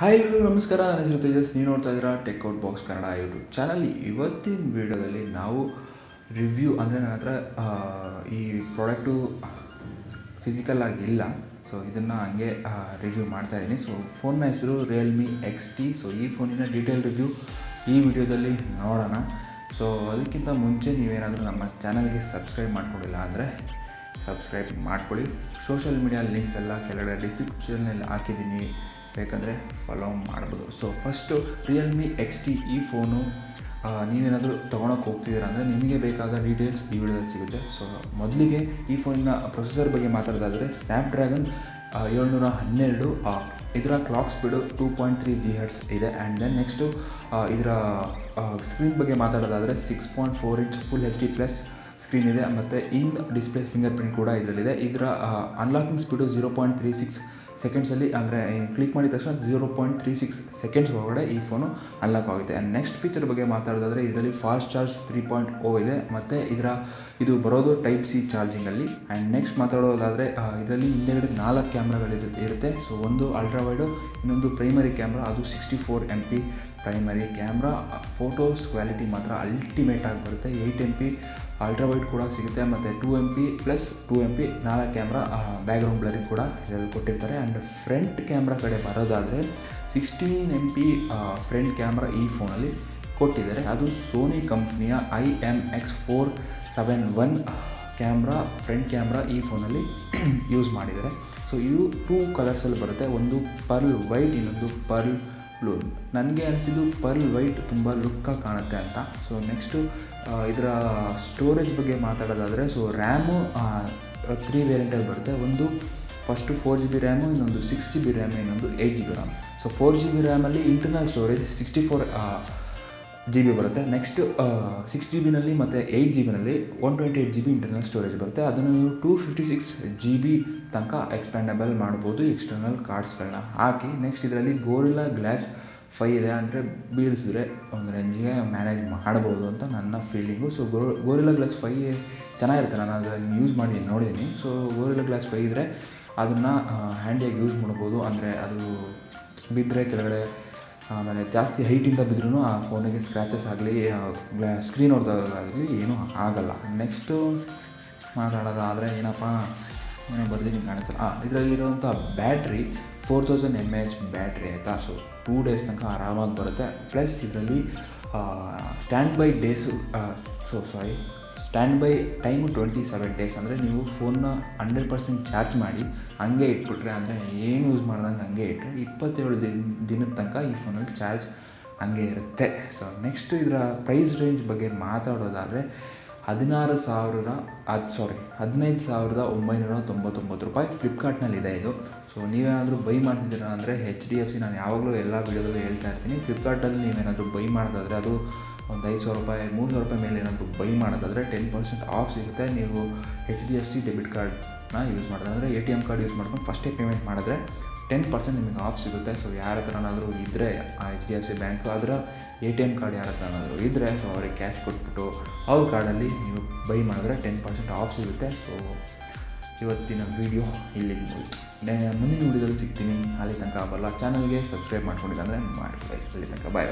Hi ನಮಸ್ಕಾರ, ನನ್ನ ಹೆಸರು ತೇಜಸ್. ನೀವು ನೋಡ್ತಾ ಇದ್ದೀರಾ ಟೆಕ್ಔಟ್ಬಾಕ್ಸ್ ಕನ್ನಡ ಯೂಟ್ಯೂಬ್ ಚಾನಲ್. ಇವತ್ತಿನ ವಿಡಿಯೋದಲ್ಲಿ ನಾವು ರಿವ್ಯೂ ಅಂದರೆ ನನ್ನ ಹತ್ರ ಈ ಪ್ರಾಡಕ್ಟು ಫಿಸಿಕಲ್ ಆಗಿ ಇಲ್ಲ, ಸೊ ಇದನ್ನು ಹಂಗೆ ರಿವ್ಯೂ ಮಾಡ್ತಾಯಿದ್ದೀನಿ. ಸೊ ಫೋನ್ನ ಹೆಸರು ರಿಯಲ್ಮಿ XT. ಸೊ ಈ ಫೋನಿನ ಡೀಟೇಲ್ ರಿವ್ಯೂ ಈ ವಿಡಿಯೋದಲ್ಲಿ ನೋಡೋಣ. ಸೊ ಅದಕ್ಕಿಂತ ಮುಂಚೆ ನೀವೇನಾದರೂ ನಮ್ಮ ಚಾನಲ್ಗೆ ಸಬ್ಸ್ಕ್ರೈಬ್ ಮಾಡ್ಕೊಂಡಿಲ್ಲ ಅಂದರೆ ಸಬ್ಸ್ಕ್ರೈಬ್ ಮಾಡ್ಕೊಳ್ಳಿ. ಸೋಷಿಯಲ್ ಮೀಡಿಯಾ ಲಿಂಕ್ಸ್ ಎಲ್ಲ ಕೆಳಗಡೆ ಡಿಸ್ಕ್ರಿಪ್ಷನಲ್ಲಿ ಹಾಕಿದ್ದೀನಿ, ಬೇಕಂದರೆ ಫಾಲೋ ಮಾಡ್ಬೋದು. ಸೊ ಫಸ್ಟು ರಿಯಲ್ಮಿ XT ಈ ಫೋನು ನೀವೇನಾದರೂ ತೊಗೊಳಕ್ಕೆ ಹೋಗ್ತಿದ್ದೀರ ಅಂದರೆ ನಿಮಗೆ ಬೇಕಾದ ಡೀಟೇಲ್ಸ್ ಈ ವಿಡಿಯೋದಲ್ಲಿ ಸಿಗುತ್ತೆ. ಸೊ ಮೊದಲಿಗೆ ಈ ಫೋನಿನ ಪ್ರೊಸೆಸರ್ ಬಗ್ಗೆ ಮಾತಾಡೋದಾದರೆ ಸ್ನ್ಯಾಪ್ಡ್ರ್ಯಾಗನ್ 712 ಇದರ ಕ್ಲಾಕ್ ಸ್ಪೀಡು 2.3 GHz ಇದೆ. ಆ್ಯಂಡ್ ದೆನ್ ನೆಕ್ಸ್ಟು ಇದರ ಸ್ಕ್ರೀನ್ ಬಗ್ಗೆ ಮಾತಾಡೋದಾದರೆ 6.4 inch full HD plus screen ಇದೆ. ಮತ್ತು ಇನ್ ಡಿಸ್ಪ್ಲೇ ಫಿಂಗರ್ ಪ್ರಿಂಟ್ ಕೂಡ ಇದರಲ್ಲಿದೆ. ಇದರ ಅನ್ಲಾಕಿಂಗ್ ಸ್ಪೀಡು 0.36 ಸೆಕೆಂಡ್ಸಲ್ಲಿ, ಅಂದರೆ ಕ್ಲಿಕ್ ಮಾಡಿದ ತಕ್ಷಣ 0.36 ಸೆಕೆಂಡ್ಸ್ ಒಳಗಡೆ ಈ ಫೋನು ಅನ್ಲಾಕ್ ಆಗುತ್ತೆ. ಆ್ಯಂಡ್ ನೆಕ್ಸ್ಟ್ ಫೀಚರ್ ಬಗ್ಗೆ ಮಾತಾಡೋದಾದರೆ ಇದರಲ್ಲಿ ಫಾಸ್ಟ್ ಚಾರ್ಜ್ 3.0 ಇದೆ. ಮತ್ತು ಇದು ಬರೋದು Type-C ಚಾರ್ಜಿಂಗಲ್ಲಿ. ಆ್ಯಂಡ್ ನೆಕ್ಸ್ಟ್ ಮಾತಾಡೋದಾದರೆ ಇದರಲ್ಲಿ ಹಿಂದೆಗಡೆ 4 ಕ್ಯಾಮ್ರಾಗಳು ಇರುತ್ತೆ. ಸೊ ಒಂದು ಅಲ್ಟ್ರಾವೈಡು, ಇನ್ನೊಂದು ಪ್ರೈಮರಿ ಕ್ಯಾಮ್ರಾ, ಅದು 64 MP primary camera. Photos quality ಮಾತ್ರ ಅಲ್ಟಿಮೇಟ್ ಆಗಿ ಬರುತ್ತೆ. 8 MP ಅಲ್ಟ್ರಾವೈಡ್ ಕೂಡ ಸಿಗುತ್ತೆ, ಮತ್ತು 2 MP plus 2 MP 4 camera background blurring ಕೂಡ ಇದರಲ್ಲಿ ಕೊಟ್ಟಿರ್ತಾರೆ. ಆ್ಯಂಡ್ ಫ್ರಂಟ್ ಕ್ಯಾಮ್ರಾ ಕಡೆ ಬರೋದಾದರೆ 16 MP ಫ್ರಂಟ್ ಕ್ಯಾಮ್ರಾ ಈ ಫೋನಲ್ಲಿ ಕೊಟ್ಟಿದ್ದಾರೆ. ಅದು ಸೋನಿ ಕಂಪ್ನಿಯ IMX471 ಕ್ಯಾಮ್ರಾ ಫ್ರಂಟ್ ಕ್ಯಾಮ್ರಾ ಈ ಫೋನಲ್ಲಿ ಯೂಸ್ ಮಾಡಿದ್ದಾರೆ. ಸೊ ಇದು 2 ಕಲರ್ಸಲ್ಲಿ ಬರುತ್ತೆ, ಒಂದು ಪರ್ಲ್ ವೈಟ್, ಇನ್ನೊಂದು ಪರ್ಲ್ ಬ್ಲೂ. ನನಗೆ ಅನಿಸಿದ್ದು ಪರ್ಲ್ ವೈಟ್ ತುಂಬ ಲುಕ್ಕಾಗಿ ಕಾಣುತ್ತೆ ಅಂತ. ಸೊ ನೆಕ್ಸ್ಟು ಇದರ ಸ್ಟೋರೇಜ್ ಬಗ್ಗೆ ಮಾತಾಡೋದಾದರೆ, ಸೊ ರ್ಯಾಮು 3 ವೇರಿಯಂಟಲ್ಲಿ ಬರುತ್ತೆ. ಒಂದು ಫಸ್ಟು 4 GB ರ್ಯಾಮು, ಇನ್ನೊಂದು 6 GB ರ್ಯಾಮು, ಇನ್ನೊಂದು 8 GB ರ್ಯಾಮ್. ಸೊ 4 GB ರ್ಯಾಮಲ್ಲಿ ಇಂಟರ್ನಲ್ ಸ್ಟೋರೇಜ್ 64 GB ಬರುತ್ತೆ. ನೆಕ್ಸ್ಟ್ 6 GB ಮತ್ತು 8 GB 128 GB ಇಂಟರ್ನಲ್ ಸ್ಟೋರೇಜ್ ಬರುತ್ತೆ. ಅದನ್ನು ನೀವು 256 GB ತನಕ ಎಕ್ಸ್ಪ್ಯಾಂಡಬಲ್ ಮಾಡ್ಬೋದು ಎಕ್ಸ್ಟರ್ನಲ್ ಕಾರ್ಡ್ಸ್ಗಳನ್ನ ಹಾಕಿ. ನೆಕ್ಸ್ಟ್ ಇದರಲ್ಲಿ ಗೋರಿಲ್ಲಾ ಗ್ಲಾಸ್ 5 ಇದೆ, ಅಂದರೆ ಬೀಳಿಸಿದ್ರೆ ಒಂದು ರೇಂಜಿಗೆ ಮ್ಯಾನೇಜ್ ಮಾಡ್ಬೋದು ಅಂತ ನನ್ನ ಫೀಲಿಂಗು. ಸೊ ಗೋರಿಲ್ಲಾ ಗ್ಲಾಸ್ 5 ಚೆನ್ನಾಗಿರುತ್ತೆ, ನಾನು ಅದನ್ನು ಯೂಸ್ ಮಾಡಿ ನೋಡಿದ್ದೀನಿ. ಸೊ ಗೋರಿಲ್ಲಾ ಗ್ಲಾಸ್ 5 ಇದ್ದರೆ ಅದನ್ನು ಹ್ಯಾಂಡಿಯಾಗಿ ಯೂಸ್ ಮಾಡ್ಬೋದು, ಅಂದರೆ ಅದು ಬಿದ್ದರೆ ಕೆಳಗಡೆ, ಆಮೇಲೆ ಜಾಸ್ತಿ ಹೈಟಿಂದ ಬಿದ್ರೂ ಆ ಫೋನಿಗೆ ಸ್ಕ್ರ್ಯಾಚಸ್ ಆಗಲಿ ಸ್ಕ್ರೀನ್ ಹೊಡೆದಾಗಲಿ ಏನೂ ಆಗಲ್ಲ. ನೆಕ್ಸ್ಟು ಮಾತಾಡೋದಾದರೆ ಏನೋ ಬರ್ತೀನಿ ಕಾಣಿಸಲ್ಲ. ಇದರಲ್ಲಿರುವಂಥ ಬ್ಯಾಟ್ರಿ 4000 mAh ಬ್ಯಾಟ್ರಿ ಆಯಿತಾ. ಸೊ 2 ಡೇಸ್ ತನಕ ಆರಾಮಾಗಿ ಬರುತ್ತೆ. ಪ್ಲಸ್ ಇದರಲ್ಲಿ ಸ್ಟ್ಯಾಂಡ್ ಬೈ ಟೈಮು 27 ಡೇಸ್. ಅಂದರೆ ನೀವು ಫೋನ್ನ 100% ಚಾರ್ಜ್ ಮಾಡಿ ಹಂಗೆ ಇಟ್ಬಿಟ್ರೆ, ಅಂದರೆ ಏನು ಯೂಸ್ ಮಾಡ್ದಂಗೆ ಹಂಗೆ ಇಟ್ಟರೆ 27 ದಿನದ ತನಕ ಈ ಫೋನಲ್ಲಿ ಚಾರ್ಜ್ ಹಂಗೆ ಇರುತ್ತೆ. ಸೊ ನೆಕ್ಸ್ಟ್ ಇದರ ಪ್ರೈಸ್ ರೇಂಜ್ ಬಗ್ಗೆ ಮಾತಾಡೋದಾದರೆ 15,999 ರೂಪಾಯಿ ಫ್ಲಿಪ್ಕಾರ್ಟ್ನಲ್ಲಿದೆ ಇದು. ಸೊ ನೀವೇನಾದರೂ ಬೈ ಮಾಡ್ತಿದ್ದೀರಾ ಅಂದರೆ HDFC, ನಾನು ಯಾವಾಗಲೂ ಎಲ್ಲ ವೀಡಿಯೋದಲ್ಲೂ ಹೇಳ್ತಾ ಇರ್ತೀನಿ, ಫ್ಲಿಪ್ಕಾರ್ಟಲ್ಲಿ ನೀವೇನಾದರೂ ಬೈ ಮಾಡೋದಾದರೆ ಅದು ಒಂದು 5,000 ರೂಪಾಯಿ 3,000 ರೂಪಾಯಿ ಮೇಲೆ ಏನಾದರೂ ಬೈ ಮಾಡೋದಾದರೆ 10% ಆಫ್ ಸಿಗುತ್ತೆ. ನೀವು HDFC ಡೆಬಿಟ್ ಕಾರ್ಡ್ನ ಯೂಸ್ ಮಾಡಿದ್ರೆ, ಅಂದರೆ ATM ಕಾರ್ಡ್ ಯೂಸ್ ಮಾಡ್ಕೊಂಡು ಫಸ್ಟೇ ಪೇಮೆಂಟ್ ಮಾಡಿದ್ರೆ 10% ನಿಮಗೆ ಆಫ್ ಸಿಗುತ್ತೆ. ಸೊ ಯಾರ ಹತ್ರನಾದರೂ ಇದ್ದರೆ HDFC ಬ್ಯಾಂಕು ಅದರ ATM ಕಾರ್ಡ್ ಯಾರ ಹತ್ರನಾದರೂ ಇದ್ದರೆ, ಸೊ ಅವ್ರಿಗೆ ಕ್ಯಾಶ್ ಕೊಟ್ಬಿಟ್ಟು ಅವ್ರ ಕಾರ್ಡಲ್ಲಿ ನೀವು ಬೈ ಮಾಡಿದ್ರೆ 10% ಆಫ್ ಸಿಗುತ್ತೆ. ಸೊ ಇವತ್ತಿನ ವೀಡಿಯೋ ಇಲ್ಲಿಗೆ ಹೋಯಿತು. ಮುಂದಿನ ವೀಡಿಯೋದಲ್ಲಿ ಸಿಗ್ತೀನಿ. ಅಲ್ಲಿ ತನಕ ಚಾನಲ್ಗೆ ಸಬ್ಸ್ಕ್ರೈಬ್ ಮಾಡ್ಕೊಂಡಿಲ್ಲ ಅಂದರೆ ಮಾಡಿ. ಅಲ್ಲಿ ತನಕ ಬಾಯ್.